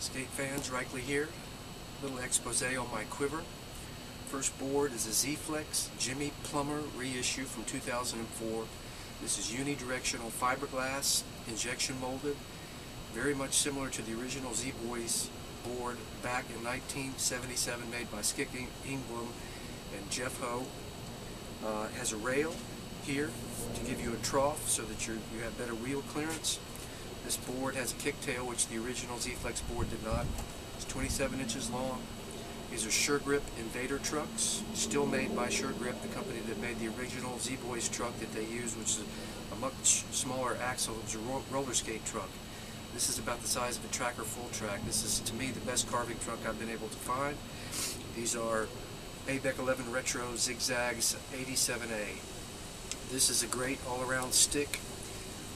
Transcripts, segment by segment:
Skate fans, Reichle here. Little expose on my Quiver. First board is a Z-Flex Jimmy Plummer reissue from 2004. This is unidirectional fiberglass, injection molded, very much similar to the original Z-Boys board back in 1977, made by Skip Ingram and Jeff Ho. Has a rail here to give you a trough so that you have better wheel clearance. This board has a kicktail, which the original Z-Flex board did not. It's 27 inches long. These are SureGrip Invader trucks, still made by SureGrip, the company that made the original Z-Boys truck that they used, which is a much smaller axle. It was a roller skate truck. This is about the size of a Tracker full track. This is, to me, the best carving truck I've been able to find. These are ABEC 11 Retro Zigzags 87A. This is a great all-around stick.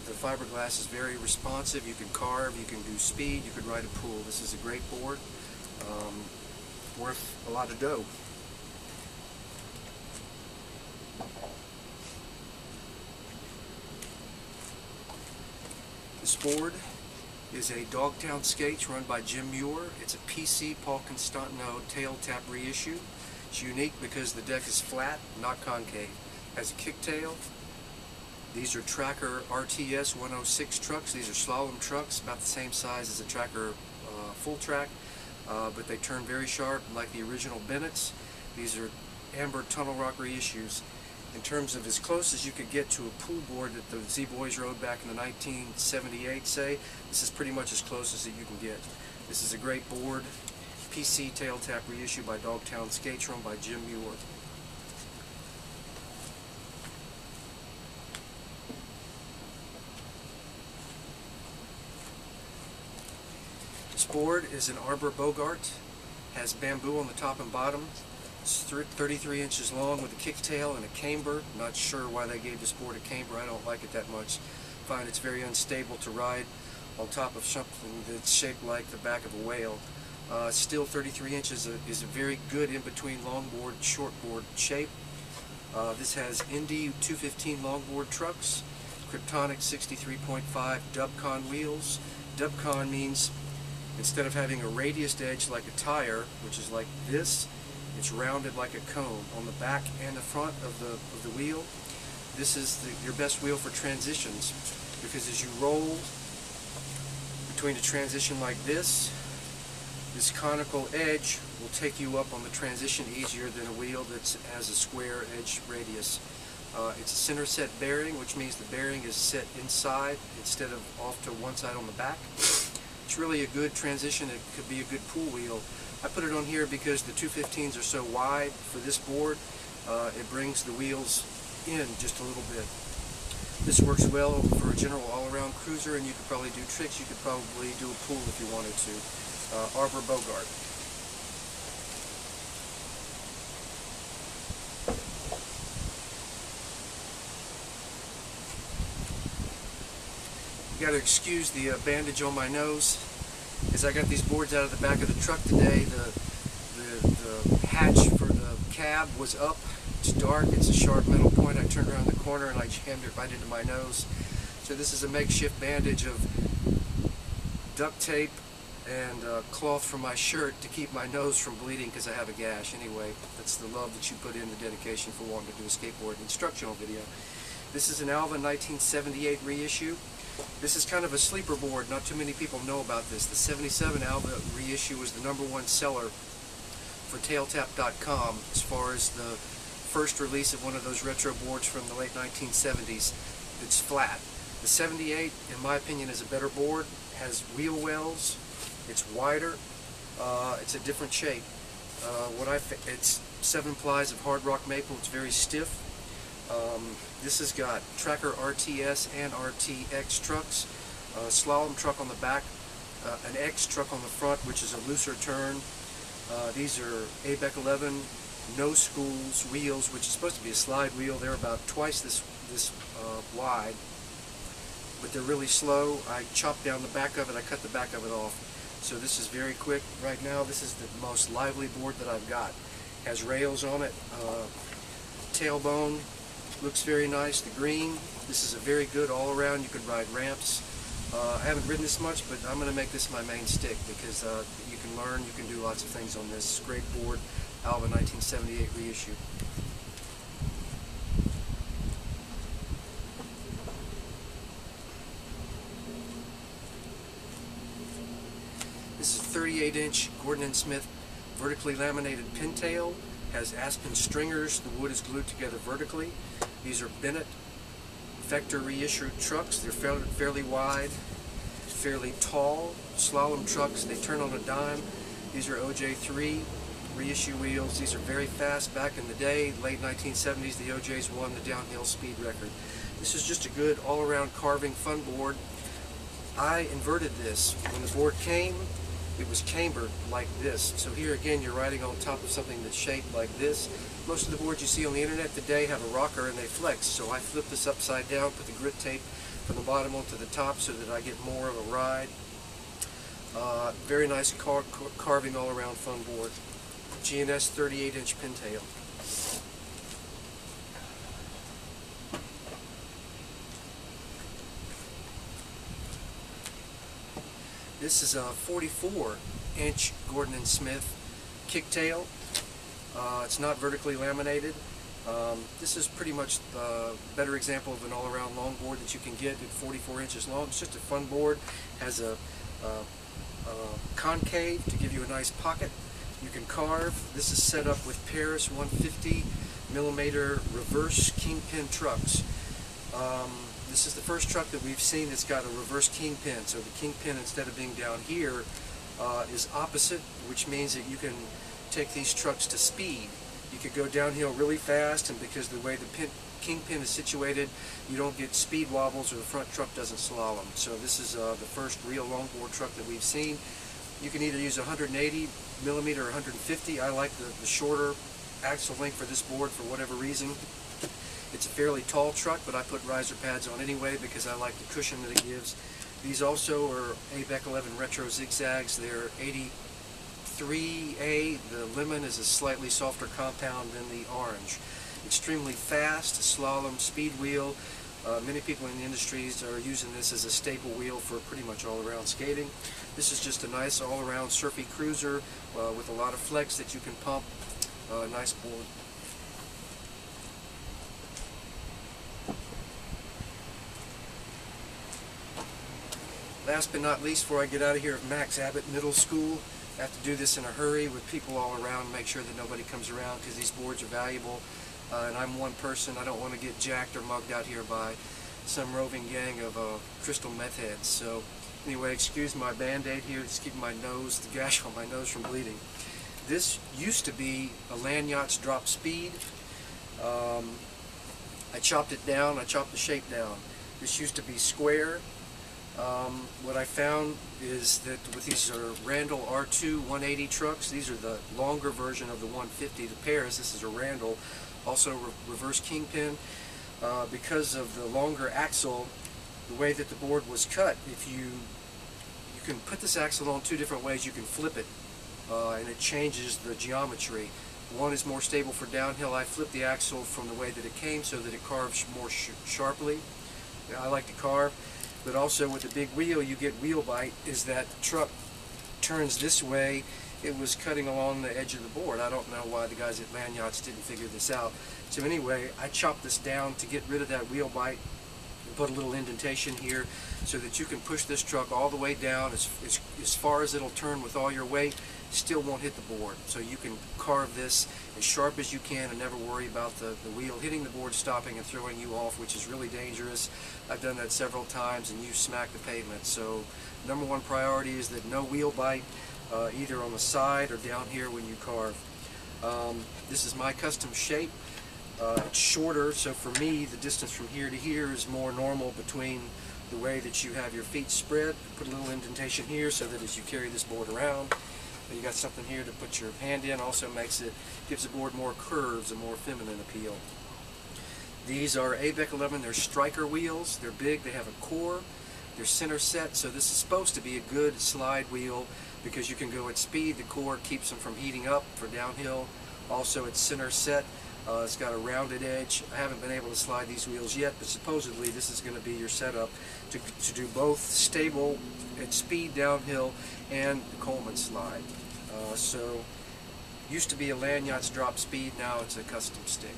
The fiberglass is very responsive. You can carve, you can do speed, you can ride a pool. This is a great board, worth a lot of dough. This board is a Dogtown Skates run by Jim Muir. It's a PC Paul Constantino tail tap reissue. It's unique because the deck is flat, not concave. Has a kicktail. These are Tracker RTS 106 trucks. These are slalom trucks, about the same size as a Tracker full track, but they turn very sharp like the original Bennett's. These are amber tunnel rock reissues. In terms of as close as you could get to a pool board that the Z-Boys rode back in the 1978, say, this is pretty much as close as you can get. This is a great board, PC tail tap reissue by Dogtown Skates run by Jim Muir. This board is an Arbor Bogart, has bamboo on the top and bottom. It's 33 inches long with a kicktail and a camber. Not sure why they gave this board a camber. I don't like it that much. Find it's very unstable to ride on top of something that's shaped like the back of a whale. Still 33 inches is a very good in-between longboard, shortboard shape. This has Indy 215 longboard trucks, Kryptonic 63.5 Dubcon wheels. Dubcon means instead of having a radiused edge like a tire, which is like this, it's rounded like a cone on the back and the front of the wheel. This is your best wheel for transitions, because as you roll between a transition like this conical edge will take you up on the transition easier than a wheel that has a square edge radius. It's a center set bearing, which means the bearing is set inside instead of off to one side on the back. It's really a good transition. It could be a good pool wheel. I put it on here because the 215s are so wide for this board. It brings the wheels in just a little bit. This works well for a general all-around cruiser, and you could probably do tricks. You could probably do a pool if you wanted to. Arbor Bogart. You got to excuse the bandage on my nose, as I got these boards out of the back of the truck today. The hatch for the cab was up. It's dark. It's a sharp metal point. I turned around the corner and I jammed it right into my nose. So this is a makeshift bandage of duct tape and cloth from my shirt to keep my nose from bleeding because I have a gash. Anyway, that's the love that you put in, the dedication for wanting to do a skateboard instructional video. This is an Alva 1978 reissue. This is kind of a sleeper board. Not too many people know about this. The 77 Alva reissue was the #1 seller for tailtap.com as far as the first release of one of those retro boards from the late 1970s that's flat. The 78, in my opinion, is a better board. It has wheel wells. It's wider. It's a different shape. It's 7 plies of hard rock maple. It's very stiff. This has got Tracker RTS and RTX trucks, a slalom truck on the back, an X truck on the front, which is a looser turn. These are ABEC 11 no schools wheels, which is supposed to be a slide wheel. They're about twice this wide, but they're really slow. I chopped down the back of it. I cut the back of it off. So this is very quick. Right now, this is the most lively board that I've got. Has rails on it. Tailbone looks very nice. The green. This is a very good all-around. You could ride ramps. I haven't ridden this much, but I'm going to make this my main stick because you can learn, you can do lots of things on this. Great board, Alva 1978 reissue. This is a 38-inch Gordon & Smith vertically laminated pintail. Has aspen stringers. The wood is glued together vertically. These are Bennett Vector reissued trucks. They're fairly wide, fairly tall slalom trucks. They turn on a dime. These are OJ3 reissue wheels. These are very fast. Back in the day, late 1970s, the OJs won the downhill speed record. This is just a good all-around carving fun board. I inverted this. When the board came, it was cambered like this. So here again, you're riding on top of something that's shaped like this. Most of the boards you see on the internet today have a rocker and they flex. So I flip this upside down, put the grit tape from the bottom onto the top so that I get more of a ride. Very nice carving all around fun board. G&S 38-inch pintail. This is a 44-inch Gordon & Smith kicktail. It's not vertically laminated. This is pretty much the better example of an all-around longboard that you can get at 44 inches long. It's just a fun board. Has a concave to give you a nice pocket. You can carve. This is set up with Paris 150mm reverse kingpin trucks. This is the first truck that we've seen that's got a reverse kingpin. So the kingpin, instead of being down here, is opposite, which means that you can take these trucks to speed. You could go downhill really fast, and because the way the kingpin is situated, you don't get speed wobbles or the front truck doesn't slalom. So this is the first real longboard truck that we've seen. You can either use 180mm or 150. I like the shorter axle length for this board for whatever reason. It's a fairly tall truck, but I put riser pads on anyway because I like the cushion that it gives. These also are ABEC 11 Retro zigzags. They're 83A. The lemon is a slightly softer compound than the orange. Extremely fast, slalom, speed wheel. Many people in the industries are using this as a staple wheel for pretty much all-around skating. This is just a nice all-around surfy cruiser with a lot of flex that you can pump. Nice board. Last but not least, before I get out of here, at Max Abbott Middle School. I have to do this in a hurry with people all around, make sure that nobody comes around because these boards are valuable. And I'm one person. I don't want to get jacked or mugged out here by some roving gang of crystal meth heads. So anyway, excuse my band-aid here. It's keeping my nose, the gash on my nose from bleeding. This used to be a Lanyards drop speed. I chopped it down. I chopped the shape down. This used to be square. What I found is that with these are Randall R2 180 trucks. These are the longer version of the 150, the Paris. This is a Randall, also reverse kingpin. Because of the longer axle, the way that the board was cut, if you can put this axle on two different ways. You can flip it, and it changes the geometry. One is more stable for downhill. I flipped the axle from the way that it came so that it carves more sharply. I like to carve. But also with the big wheel, you get wheel bite, is that the truck turns this way. It was cutting along the edge of the board. I don't know why the guys at Lanyards didn't figure this out. So anyway, I chopped this down to get rid of that wheel bite and put a little indentation here so that you can push this truck all the way down as far as it'll turn with all your weight. Still won't hit the board. So you can carve this as sharp as you can and never worry about the wheel hitting the board, stopping and throwing you off, which is really dangerous. I've done that several times and you smack the pavement. So number one priority is that no wheel bite either on the side or down here when you carve. This is my custom shape. It's shorter, so for me the distance from here to here is more normal between the way that you have your feet spread. Put a little indentation here so that as you carry this board around, you got something here to put your hand in. Also gives the board more curves, a more feminine appeal. These are ABEC 11. They're striker wheels. They're big. They have a core. They're center set. So this is supposed to be a good slide wheel because you can go at speed. The core keeps them from heating up for downhill. Also, it's center set. It's got a rounded edge. I haven't been able to slide these wheels yet, but supposedly this is going to be your setup to do both stable at speed downhill and the Coleman slide. So used to be a Lanyard's drop speed, now it's a custom stick.